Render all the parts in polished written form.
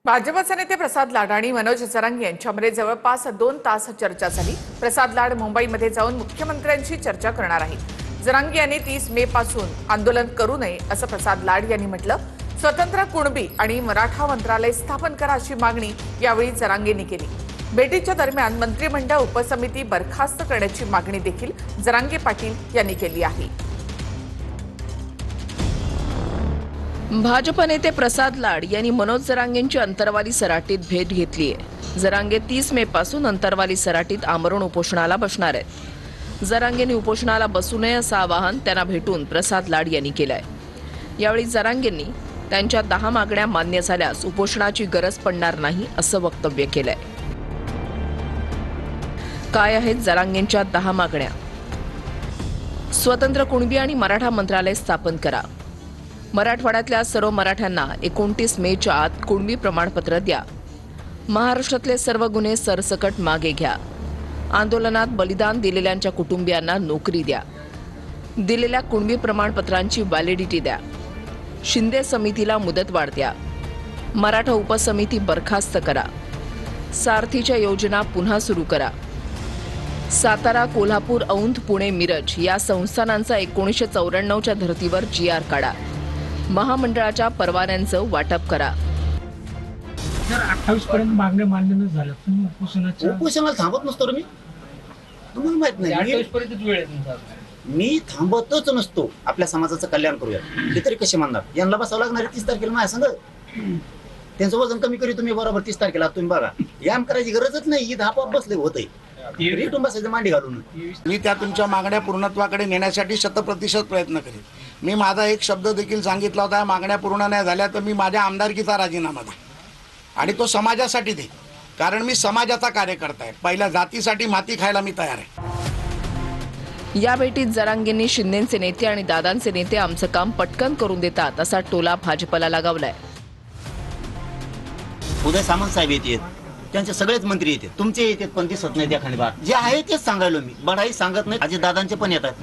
भाजपचे नेते प्रसाद लाड आणि मनोज जरांगे यांच्यामध्ये जवळपास 2 तास चर्चा झाली। प्रसाद लाड मुंबईमध्ये जाऊन मुख्यमंत्र्यांशी चर्चा करणार आहेत। जरांगे यांनी 30 मे पासून आंदोलन करू नये असं प्रसाद लाड यांनी म्हटलं। स्वतंत्र कुणबी आणि मराठा मंत्रालय स्थापन करा अशी मागणी यावेळी जरांगेंनी केली। भेटीच्या दरम्यान मंत्रिमंडळ उपसमिती बरखास्त करण्याची मागणी देखील जरांगे पाटील यांनी केली आहे। भाजप नेते प्रसाद लाड यांनी मनोज जरांगेंची अंतरवाली सराटीत भेट घेतली आहे। जरांगे 30 मे पासून अंतरवाली सराटीत आमरण उपोषणाला बसणार आहेत। जरांगेंनी उपोषणाला बसू नये असं आवाहन त्यांना भेटून प्रसाद लाड यांनी केलंय। यावेळी जरांगेंनी त्यांच्या 10 मागण्या मान्य झाल्यास उपोषणाची गरज पडणार नाही असं वक्तव्य केलंय। काय आहेत जरांगेंच्या 10 मागण्या? स्वतंत्र कुणबी आणि मराठा मंत्रालय स्थापन करा। मराठवाड्यातल्या सर्व मराठ्यांना 29 मेच्या आत कुणबी प्रमाणपत्र द्या। महाराष्ट्रातले सर्व गुन्हे सरसकट मागे घ्या। आंदोलनात बलिदान दिलेल्यांच्या कुटुंबियांना नोकरी द्या। दिलेल्या कुणबी प्रमाणपत्रांची व्हॅलिडिटी द्या। शिंदे समितीला मुदतवाढ द्या। मराठा उपसमिती बरखास्त करा। सारथीच्या योजना पुन्हा सुरू करा। सातारा, कोल्हापूर, औंध, पुणे, मिरज या संस्थानांचा 1994च्या धर्तीवर GR काढा। महामंडळाच्या परवान्यांचं वाटप करा। जर 28 पर्यंत मागण्या मान्य न झाल्या पण उपोषणाला थांबत नसतो मी, तुम्हाला माहित नाही 28 पर्यंत वेळ आहे तुमचा। मी थांबतच नसतो। आपल्या समाजाचं कल्याण करूया ते तरी कसे मानणार? यांना बसावं लागणार 30 तारखेला माझ्या संग। त्यांचं वजन कमी करी तुम्ही बरोबर 30 तारखेला तुम्ही बघा। याम करायची गरजच नाही, ही धापा बसले होते बसायचं मांडी घालून। मी त्या तुमच्या मागण्या पूर्णत्वाकडे नेण्यासाठी 100% प्रयत्न करेन। मी माझा एक शब्द देखील सांगितला होता, मागण्या पूर्ण नाही झाल्या तर मी माझ्या आमदारकीचा राजीनामा दे आणि तो समाजासाठी दे, कारण मी समाजाचा कार्यकर्ता आहे। पहिल्या जातीसाठी माती खायला मी तयार आहे। या भेटीत जरांगेंनी शिंदेचे नेते आणि दादांचे नेते आमचं काम पटकन करून देतात असा टोला भाजपला लगावलाय। उदय सामंत साहेब येतात, त्यांचे सगळेच मंत्री येतात, तुमचे येतात पण दिसत नाही। त्या खंडीबार जे आहे तेच सांगायलो मी, बडाई सांगत नाही। अजित दादांचे पण येतात,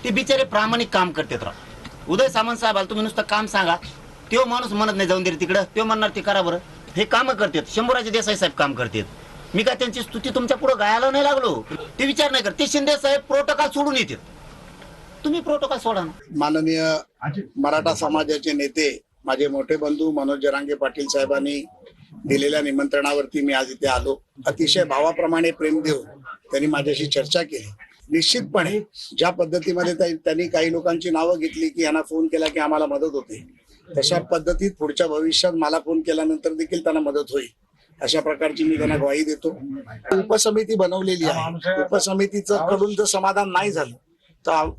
ते बिचारे प्रामाणिक काम करतात राव। उदय सामंत साहेबाला तुम्ही नुसतं काम सांगा, तो माणूस म्हणत नाही जाऊन दे तिकडं, तो म्हणणार ते करा बरं। हे काम करतात। शंभूराजे देसाई साहेब काम करतात। मी काय त्यांची स्तुती तुमच्या पुढे गायला नाही लागलो, ते विचार नाही करत। ते शिंदे साहेब प्रोटोकॉल सोडून येतात, तुम्ही प्रोटोकॉल सोडा ना। माननीय मराठा समाजाचे नेते माझे मोठे बंधू मनोज जरांगे पाटील साहेबांनी दिलेल्या निमंत्रणावरती मी आज इथे आलो। अतिशय भावाप्रमाणे प्रेम देऊन त्यांनी माझ्याशी चर्चा केली। निश्चितपणे ज्या पद्धतीमध्ये त्यांनी काही लोकांची नावं घेतली की यांना फोन केला की आम्हाला मदत होते, तशा पद्धतीत पुढच्या भविष्यात मला फोन केल्यानंतर देखील त्यांना मदत होईल अशा प्रकारची मी त्यांना ग्वाही देतो। उपसमिती बनवलेली आहे, उपसमितीचं कडून जर समाधान नाही झालं तर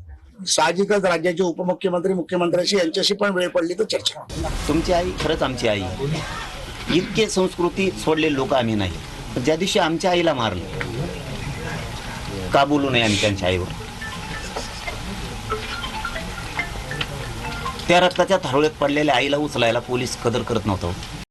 साहजिकच राज्याचे उपमुख्यमंत्री मुख्यमंत्र्यांशी यांच्याशी पण वेळ पडली तर चर्चा। तुमची आई खरंच आमची आई। इतके संस्कृती सोडलेले लोक आम्ही नाही। ज्या दिवशी आमच्या आईला मारलं का बोलू नये आम्ही त्यांच्या आईवर? त्या रक्ताच्या थारोळ्यात पडलेल्या आईला उचलायला पोलीस कदर करत नव्हतं।